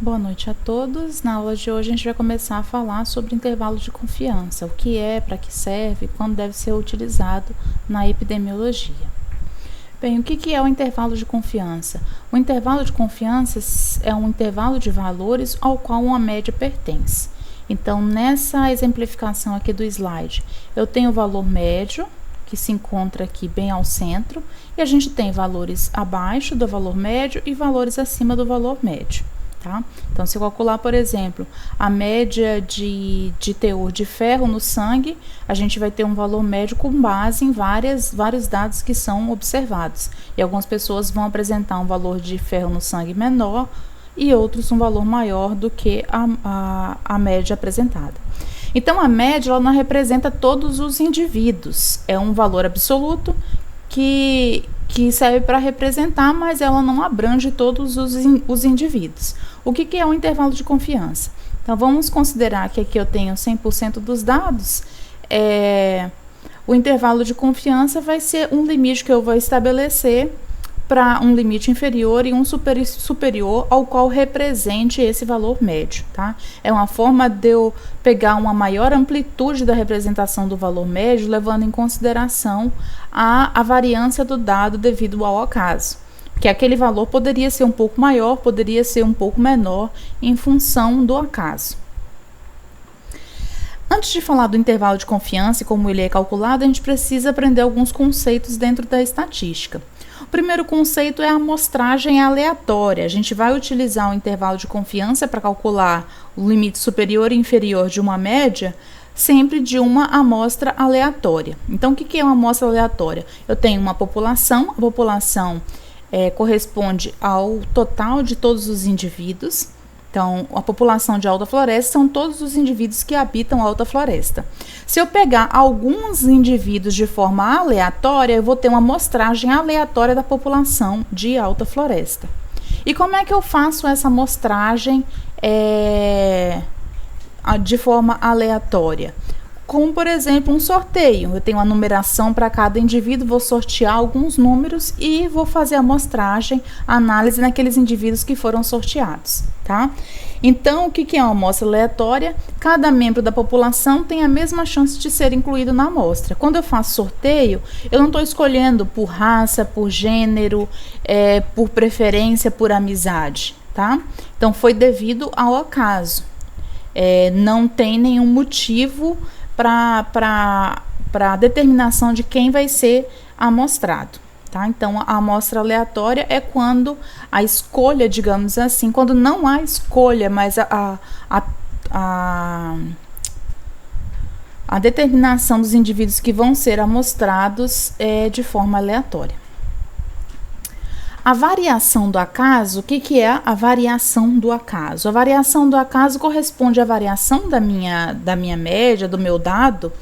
Boa noite a todos. Na aula de hoje a gente vai começar a falar sobre intervalo de confiança, o que é, para que serve, quando deve ser utilizado na epidemiologia. Bem, o que é o intervalo de confiança? O intervalo de confiança é um intervalo de valores ao qual uma média pertence. Então, nessa exemplificação aqui do slide, eu tenho o valor médio, que se encontra aqui bem ao centro, e a gente tem valores abaixo do valor médio e valores acima do valor médio. Tá? Então, se eu calcular, por exemplo, a média de teor de ferro no sangue, a gente vai ter um valor médio com base em vários dados que são observados. E algumas pessoas vão apresentar um valor de ferro no sangue menor e outros um valor maior do que a média apresentada. Então, a média ela não representa todos os indivíduos, é um valor absoluto que serve para representar, mas ela não abrange todos os indivíduos. O que é um intervalo de confiança? Então, vamos considerar que aqui eu tenho 100% dos dados. O intervalo de confiança vai ser um limite que eu vou estabelecer para um limite inferior e um superior ao qual represente esse valor médio, tá? É uma forma de eu pegar uma maior amplitude da representação do valor médio, levando em consideração a variância do dado devido ao acaso. Que aquele valor poderia ser um pouco maior, poderia ser um pouco menor em função do acaso. Antes de falar do intervalo de confiança e como ele é calculado, a gente precisa aprender alguns conceitos dentro da estatística. O primeiro conceito é a amostragem aleatória. A gente vai utilizar o intervalo de confiança para calcular o limite superior e inferior de uma média, sempre de uma amostra aleatória. Então, o que é uma amostra aleatória? Eu tenho uma população, a população corresponde ao total de todos os indivíduos. Então, a população de alta floresta são todos os indivíduos que habitam a alta floresta. Se eu pegar alguns indivíduos de forma aleatória, eu vou ter uma amostragem aleatória da população de alta floresta. E como é que eu faço essa amostragem de forma aleatória? Como, por exemplo, um sorteio. Eu tenho uma numeração para cada indivíduo, vou sortear alguns números e vou fazer a amostragem, a análise naqueles indivíduos que foram sorteados, tá? Então, o que é uma amostra aleatória? Cada membro da população tem a mesma chance de ser incluído na amostra. Quando eu faço sorteio, eu não estou escolhendo por raça, por gênero, por preferência, por amizade, tá? Então, foi devido ao acaso. Não tem nenhum motivo para a determinação de quem vai ser amostrado, tá? Então, a amostra aleatória é quando a escolha, digamos assim, quando não há escolha, mas a determinação dos indivíduos que vão ser amostrados é de forma aleatória. A variação do acaso, o que é a variação do acaso? A variação do acaso corresponde à variação da minha média, do meu dado,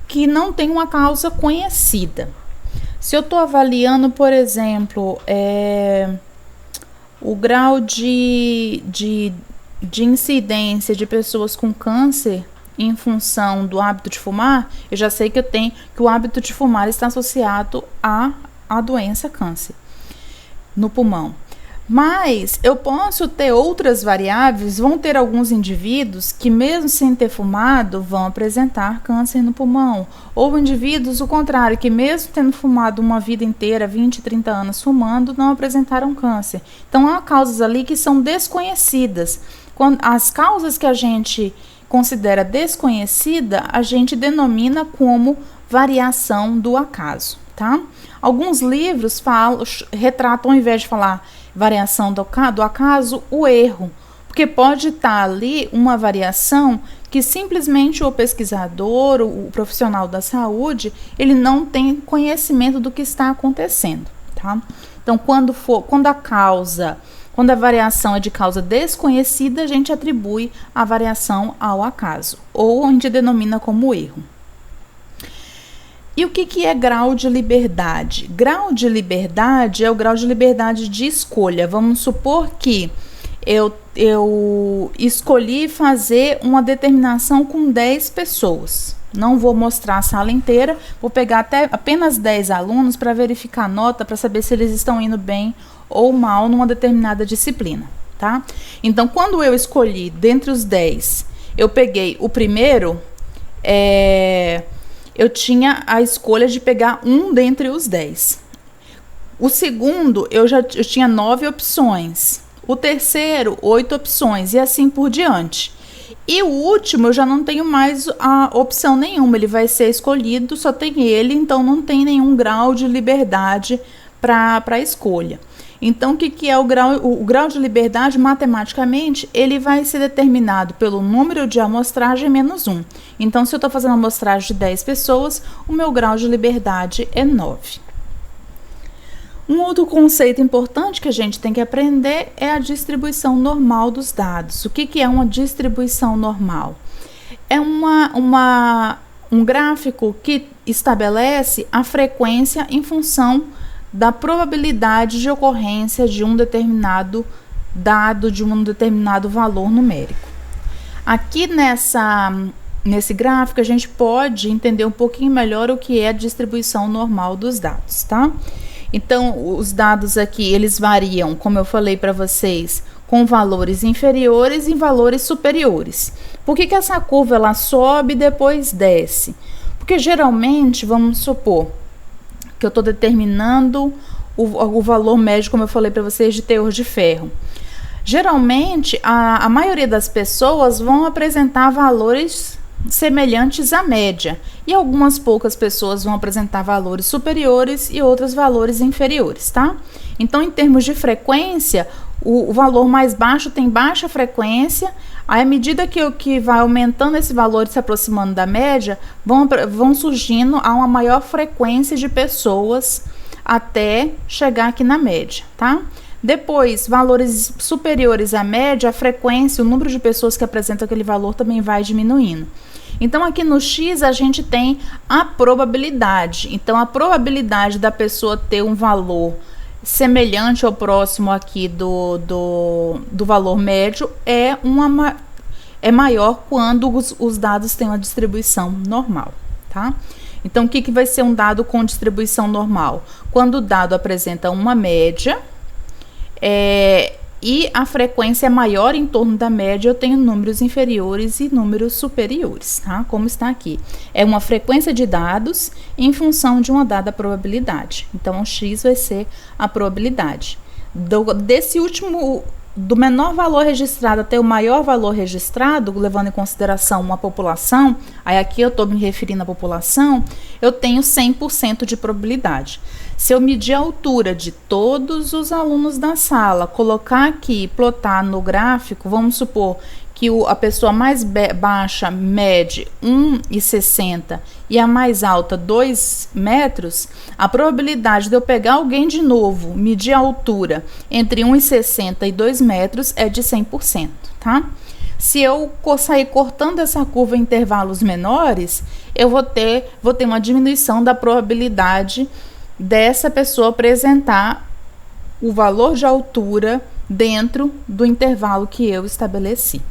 que não tem uma causa conhecida. Se eu estou avaliando, por exemplo, o grau de incidência de pessoas com câncer em função do hábito de fumar, eu já sei que o hábito de fumar está associado à doença câncer no pulmão. Mas eu posso ter outras variáveis, vão ter alguns indivíduos que mesmo sem ter fumado vão apresentar câncer no pulmão, ou indivíduos o contrário, que mesmo tendo fumado uma vida inteira, 20, 30 anos fumando, não apresentaram câncer. Então há causas ali que são desconhecidas. As causas que a gente considera desconhecida, a gente denomina como variação do acaso, tá? Alguns livros retratam, ao invés de falar variação do acaso, o erro, porque pode estar ali uma variação que simplesmente o pesquisador, o profissional da saúde, ele não tem conhecimento do que está acontecendo, tá? Então, quando a variação é de causa desconhecida, a gente atribui a variação ao acaso, ou a gente denomina como erro. E o que é grau de liberdade? Grau de liberdade é o grau de liberdade de escolha. Vamos supor que eu escolhi fazer uma determinação com 10 pessoas. Não vou mostrar a sala inteira, vou pegar apenas 10 alunos para verificar a nota, para saber se eles estão indo bem ou mal numa determinada disciplina, tá? Então, quando eu escolhi dentre os 10, eu peguei o primeiro, eu tinha a escolha de pegar um dentre os 10. O segundo, eu tinha 9 opções. O terceiro, 8 opções, e assim por diante. E o último, eu já não tenho mais a opção nenhuma, ele vai ser escolhido, só tem ele, então não tem nenhum grau de liberdade para a escolha. Então, o que é o grau? O grau de liberdade, matematicamente, ele vai ser determinado pelo número de amostragem menos 1. Então, se eu estou fazendo uma amostragem de 10 pessoas, o meu grau de liberdade é 9. Um outro conceito importante que a gente tem que aprender é a distribuição normal dos dados. O que é uma distribuição normal? É um gráfico que estabelece a frequência em função da probabilidade de ocorrência de um determinado dado, de um determinado valor numérico. Aqui nesse gráfico a gente pode entender um pouquinho melhor o que é a distribuição normal dos dados, tá? Então, os dados aqui, eles variam, como eu falei para vocês, com valores inferiores e valores superiores. Por que essa curva ela sobe e depois desce? Porque geralmente, vamos supor que eu estou determinando o valor médio, como eu falei para vocês, de teor de ferro. Geralmente, a maioria das pessoas vão apresentar valores semelhantes à média, e algumas poucas pessoas vão apresentar valores superiores e outras valores inferiores, tá? Então, em termos de frequência, o valor mais baixo tem baixa frequência, à medida que vai aumentando esse valor e se aproximando da média, vão surgindo a uma maior frequência de pessoas até chegar aqui na média, tá? Depois, valores superiores à média, a frequência, o número de pessoas que apresentam aquele valor também vai diminuindo. Então, aqui no X, a gente tem a probabilidade. Então, a probabilidade da pessoa ter um valor semelhante ou próximo aqui do valor médio é maior quando os dados têm uma distribuição normal, tá? Então, o que vai ser um dado com distribuição normal? Quando o dado apresenta uma média, e a frequência é maior em torno da média, eu tenho números inferiores e números superiores, tá? Como está aqui. É uma frequência de dados em função de uma dada probabilidade. Então, o X vai ser a probabilidade. Do menor valor registrado até o maior valor registrado, levando em consideração uma população, aí aqui eu estou me referindo à população, eu tenho 100% de probabilidade. Se eu medir a altura de todos os alunos da sala, colocar aqui, plotar no gráfico, vamos supor que a pessoa mais baixa mede 1,60 e a mais alta 2 metros, a probabilidade de eu pegar alguém de novo, medir a altura entre 1,60 e 2 metros é de 100%, tá? Se eu sair cortando essa curva em intervalos menores, eu vou ter uma diminuição da probabilidade dessa pessoa apresentar o valor de altura dentro do intervalo que eu estabeleci.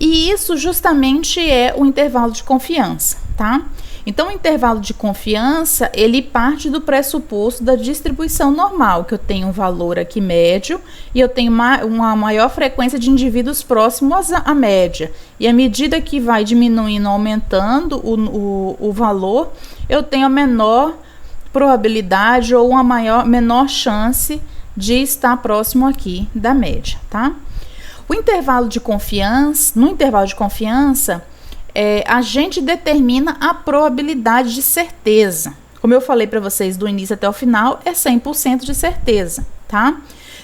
E isso justamente é o intervalo de confiança, tá? Então, o intervalo de confiança, ele parte do pressuposto da distribuição normal, que eu tenho um valor aqui médio e eu tenho uma maior frequência de indivíduos próximos à média. E à medida que vai diminuindo, aumentando o valor, eu tenho a menor probabilidade ou uma menor chance de estar próximo aqui da média, tá? No intervalo de confiança, a gente determina a probabilidade de certeza. Como eu falei para vocês do início até o final, é 100% de certeza, tá?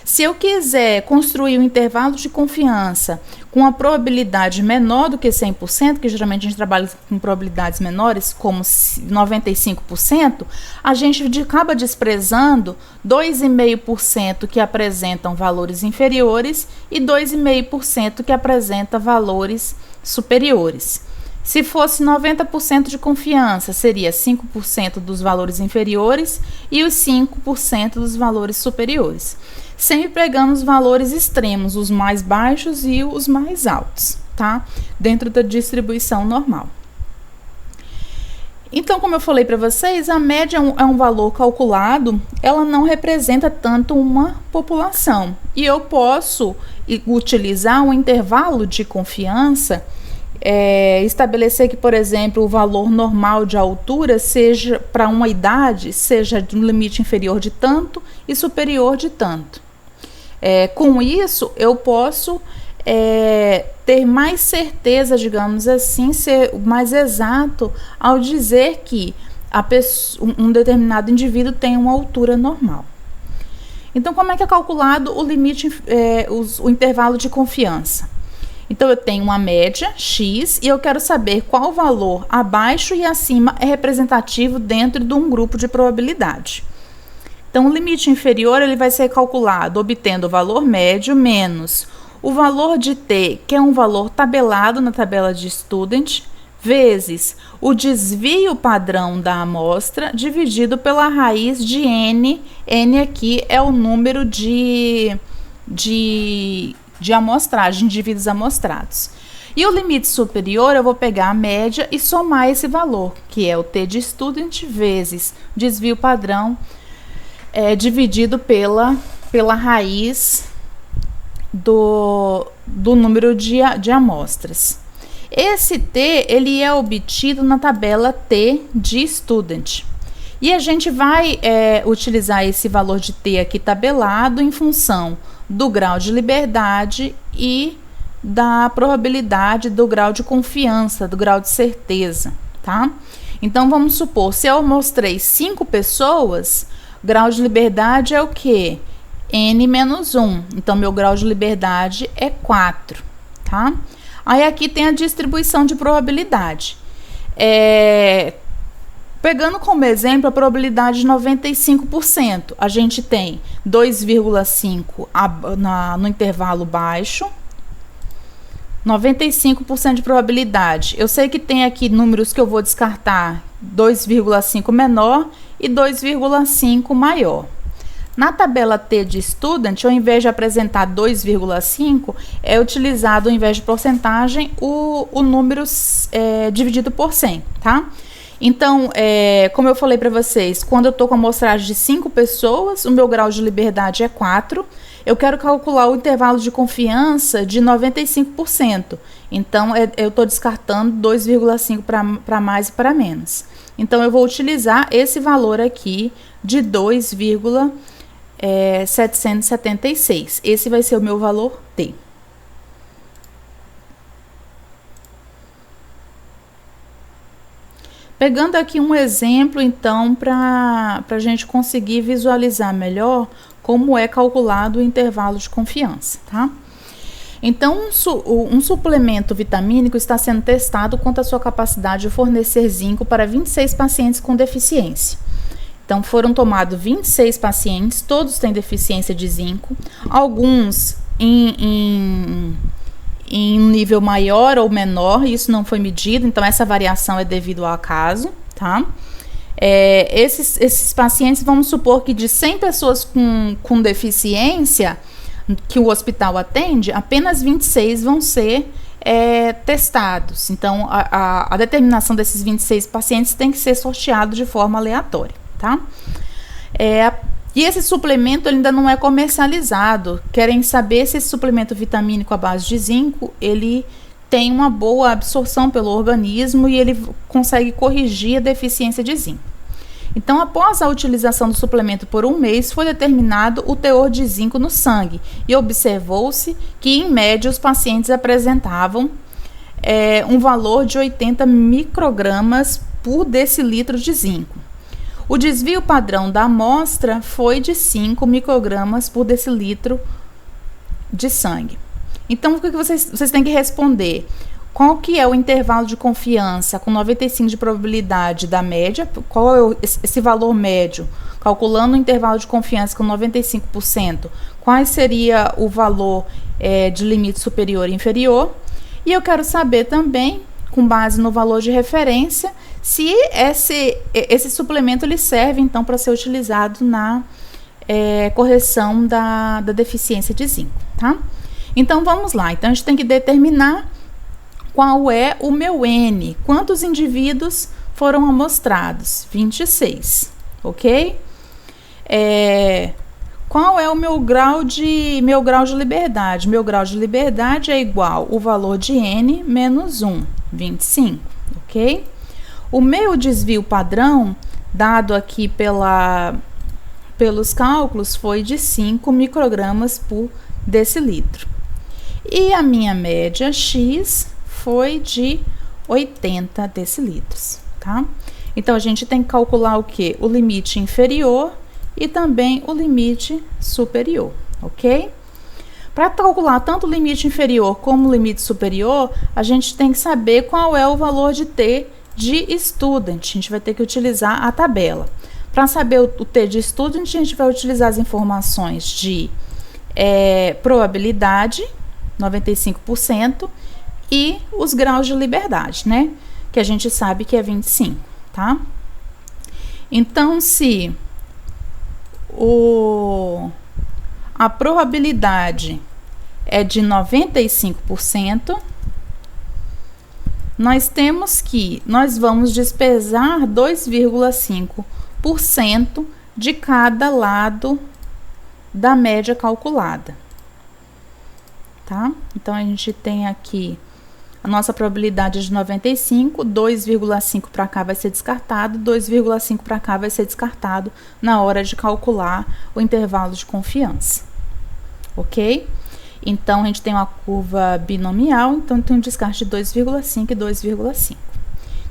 Se eu quiser construir um intervalo de confiança com uma probabilidade menor do que 100%, que geralmente a gente trabalha com probabilidades menores, como 95%, a gente acaba desprezando 2,5% que apresentam valores inferiores e 2,5% que apresentam valores superiores. Se fosse 90% de confiança, seria 5% dos valores inferiores e os 5% dos valores superiores. Sempre pegando os valores extremos, os mais baixos e os mais altos, tá? Dentro da distribuição normal. Então, como eu falei para vocês, a média é um valor calculado, ela não representa tanto uma população. E eu posso utilizar um intervalo de confiança, estabelecer que, por exemplo, o valor normal de altura seja para uma idade, seja de um limite inferior de tanto e superior de tanto. Com isso, eu posso ter mais certeza, digamos assim, ser mais exato ao dizer que um determinado indivíduo tem uma altura normal. Então, como é que é calculado o limite, o intervalo de confiança? Então, eu tenho uma média X e eu quero saber qual valor abaixo e acima é representativo dentro de um grupo de probabilidade. Então, o limite inferior ele vai ser calculado obtendo o valor médio menos o valor de T, que é um valor tabelado na tabela de Student, vezes o desvio padrão da amostra dividido pela raiz de N. N aqui é o número de amostragem, de indivíduos amostrados. E o limite superior, eu vou pegar a média e somar esse valor, que é o T de Student vezes desvio padrão dividido pela raiz do número de amostras. Esse T ele é obtido na tabela T de Student. E a gente vai utilizar esse valor de T aqui tabelado em função do grau de liberdade e da probabilidade, do grau de confiança, do grau de certeza, tá? Então, vamos supor, se eu mostrei 5 pessoas, o grau de liberdade é o quê? N menos 1. Então, meu grau de liberdade é 4, tá? Aí, aqui tem a distribuição de probabilidade. Pegando como exemplo a probabilidade de 95%, a gente tem 2,5 no intervalo baixo, 95% de probabilidade. Eu sei que tem aqui números que eu vou descartar, 2,5 menor e 2,5 maior. Na tabela T de Student, ao invés de apresentar 2,5, é utilizado, ao invés de porcentagem, o número dividido por 100, tá? Então, como eu falei para vocês, quando eu estou com a amostragem de 5 pessoas, o meu grau de liberdade é 4. Eu quero calcular o intervalo de confiança de 95%. Então, eu estou descartando 2,5 para mais e para menos. Então, eu vou utilizar esse valor aqui de 2,776. Esse vai ser o meu valor T. Pegando aqui um exemplo, então, para a gente conseguir visualizar melhor como é calculado o intervalo de confiança, tá? Então, um suplemento vitamínico está sendo testado quanto à sua capacidade de fornecer zinco para 26 pacientes com deficiência. Então, foram tomados 26 pacientes, todos têm deficiência de zinco, alguns em nível maior ou menor, isso não foi medido, então essa variação é devido ao acaso, tá? Esses pacientes, vamos supor que de 100 pessoas com deficiência que o hospital atende, apenas 26 vão ser testados. Então, a determinação desses 26 pacientes tem que ser sorteado de forma aleatória, tá? E esse suplemento ainda não é comercializado. Querem saber se esse suplemento vitamínico à base de zinco, ele tem uma boa absorção pelo organismo e ele consegue corrigir a deficiência de zinco. Então, após a utilização do suplemento por um mês, foi determinado o teor de zinco no sangue e observou-se que, em média, os pacientes apresentavam um valor de 80 microgramas por decilitro de zinco. O desvio padrão da amostra foi de 5 microgramas por decilitro de sangue. Então, o que vocês têm que responder? Qual que é o intervalo de confiança com 95% de probabilidade da média? Qual é esse valor médio? Calculando o intervalo de confiança com 95%, qual seria o valor de limite superior e inferior? E eu quero saber também, com base no valor de referência, se esse suplemento ele serve, então, para ser utilizado na correção da deficiência de zinco, tá? Então, vamos lá. Então, a gente tem que determinar qual é o meu N, quantos indivíduos foram amostrados? 26, ok? Qual é o meu grau de liberdade? Meu grau de liberdade é igual o valor de N menos 1, 25, ok? O meu desvio padrão, dado aqui pelos cálculos, foi de 5 microgramas por decilitro. E a minha média X foi de 80 decilitros, tá? Então, a gente tem que calcular o quê? O limite inferior e também o limite superior, ok? Para calcular tanto o limite inferior como o limite superior, a gente tem que saber qual é o valor de T de student. A gente vai ter que utilizar a tabela. Para saber o T de student, a gente vai utilizar as informações de probabilidade, 95%, e os graus de liberdade, né? Que a gente sabe que é 25, tá? Então, se a probabilidade é de 95%, nós vamos despesar 2,5% de cada lado da média calculada, tá? Então, a gente tem aqui a nossa probabilidade de 95, 2,5 para cá vai ser descartado, 2,5 para cá vai ser descartado na hora de calcular o intervalo de confiança, ok? Então, a gente tem uma curva binomial, então tem um descarte de 2,5 e 2,5.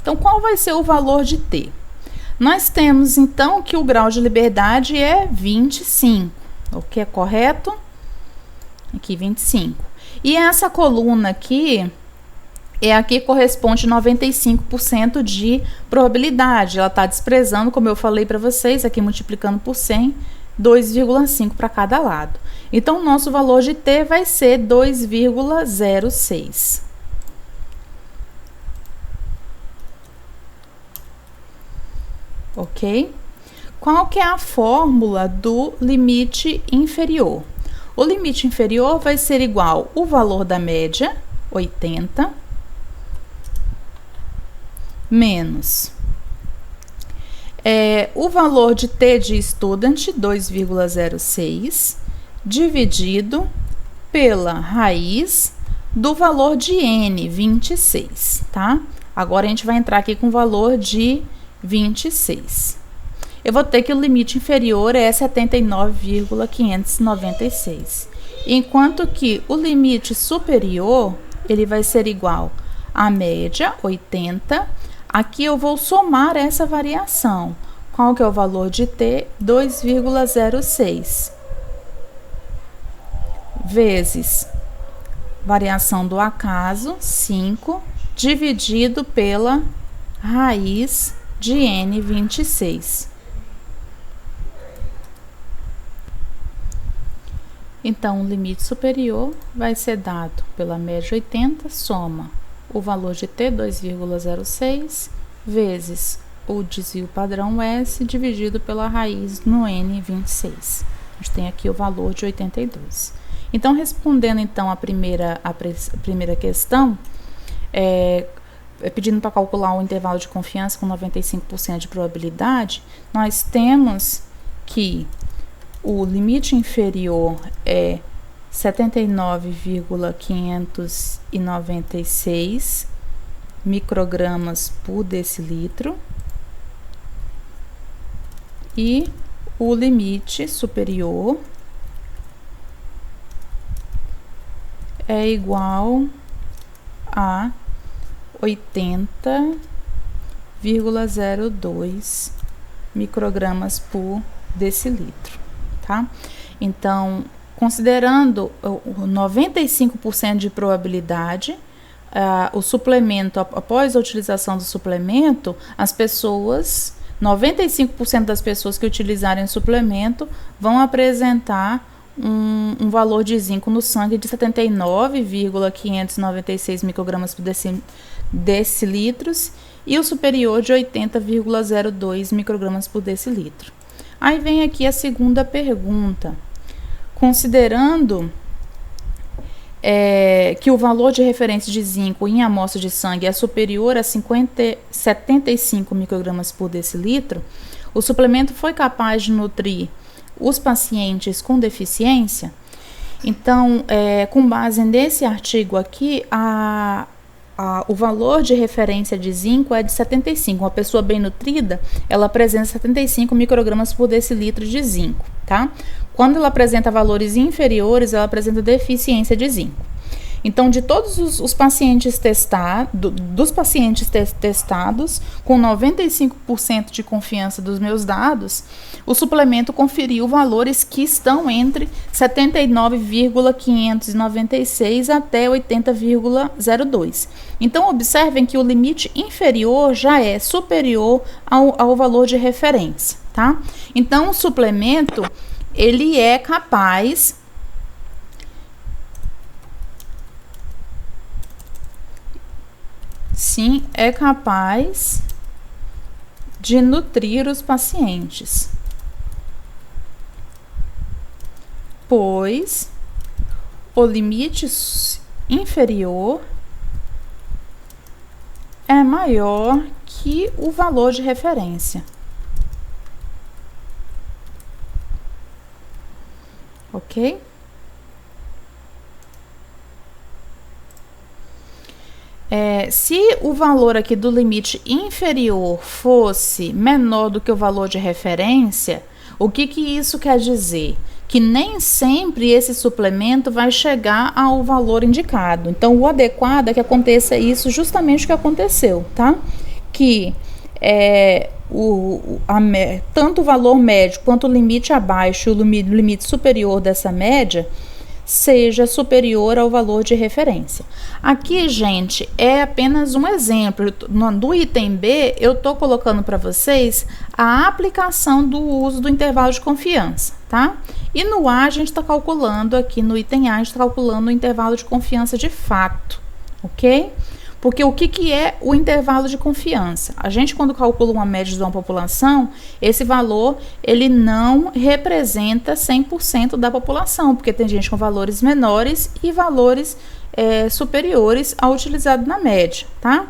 Então, qual vai ser o valor de T? Nós temos, então, que o grau de liberdade é 25, o que é correto? Aqui, 25. E essa coluna aqui é a que corresponde a 95% de probabilidade. Ela está desprezando, como eu falei para vocês, aqui multiplicando por 100, 2,5 para cada lado. Então, o nosso valor de T vai ser 2,06. Ok? Qual que é a fórmula do limite inferior? O limite inferior vai ser igual ao valor da média, 80, menos o valor de T de student, 2,06, dividido pela raiz do valor de N, 26, tá? Agora, a gente vai entrar aqui com o valor de 26. Eu vou ter que o limite inferior é 79,596, enquanto que o limite superior, ele vai ser igual à média, 80. Aqui eu vou somar essa variação. Qual que é o valor de T? 2,06 vezes variação do acaso, 5, dividido pela raiz de N, 26. Então, o limite superior vai ser dado pela média 80, soma o valor de T, 2,06, vezes o desvio padrão S, dividido pela raiz no N, 26. A gente tem aqui o valor de 82. Então, respondendo então a primeira questão, pedindo para calcular o intervalo de confiança com 95% de probabilidade, nós temos que o limite inferior é 79,596 microgramas por decilitro e o limite superior é igual a 80,02 microgramas por decilitro, tá? Então, considerando o 95% de probabilidade, o suplemento, após a utilização do suplemento, as pessoas, 95% das pessoas que utilizarem o suplemento vão apresentar um valor de zinco no sangue de 79,596 microgramas por decilitros e o superior de 80,02 microgramas por decilitro. Aí vem aqui a segunda pergunta. Considerando que o valor de referência de zinco em amostra de sangue é superior a 75 microgramas por decilitro, o suplemento foi capaz de nutrir os pacientes com deficiência. Então, com base nesse artigo aqui, o valor de referência de zinco é de 75. Uma pessoa bem nutrida, ela apresenta 75 microgramas por decilitro de zinco, tá? Quando ela apresenta valores inferiores, ela apresenta deficiência de zinco. Então, de todos os pacientes testados, com 95% de confiança dos meus dados, o suplemento conferiu valores que estão entre 79,596 até 80,02. Então, observem que o limite inferior já é superior ao valor de referência, tá? Então, o suplemento, ele é capaz... Sim, é capaz de nutrir os pacientes, pois o limite inferior é maior que o valor de referência. Ok? Se o valor aqui do limite inferior fosse menor do que o valor de referência, o que isso quer dizer? Que nem sempre esse suplemento vai chegar ao valor indicado. Então, o adequado é que aconteça isso justamente o que aconteceu, tá? Que tanto o valor médio quanto o limite abaixo e o limite superior dessa média seja superior ao valor de referência. Aqui, gente, é apenas um exemplo. Do item B, eu estou colocando para vocês a aplicação do uso do intervalo de confiança, tá? E no A, a gente está calculando aqui, no item A, a gente está calculando o intervalo de confiança de fato, ok? Porque o que é o intervalo de confiança? A gente, quando calcula uma média de uma população, esse valor, ele não representa 100% da população, porque tem gente com valores menores e valores superiores ao utilizado na média, tá?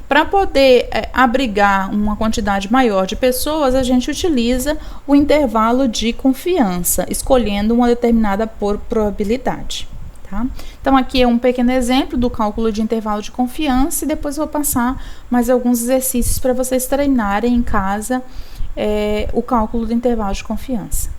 Para poder abrigar uma quantidade maior de pessoas, a gente utiliza o intervalo de confiança, escolhendo uma determinada probabilidade. Tá? Então, aqui é um pequeno exemplo do cálculo de intervalo de confiança e depois eu vou passar mais alguns exercícios para vocês treinarem em casa o cálculo do intervalo de confiança.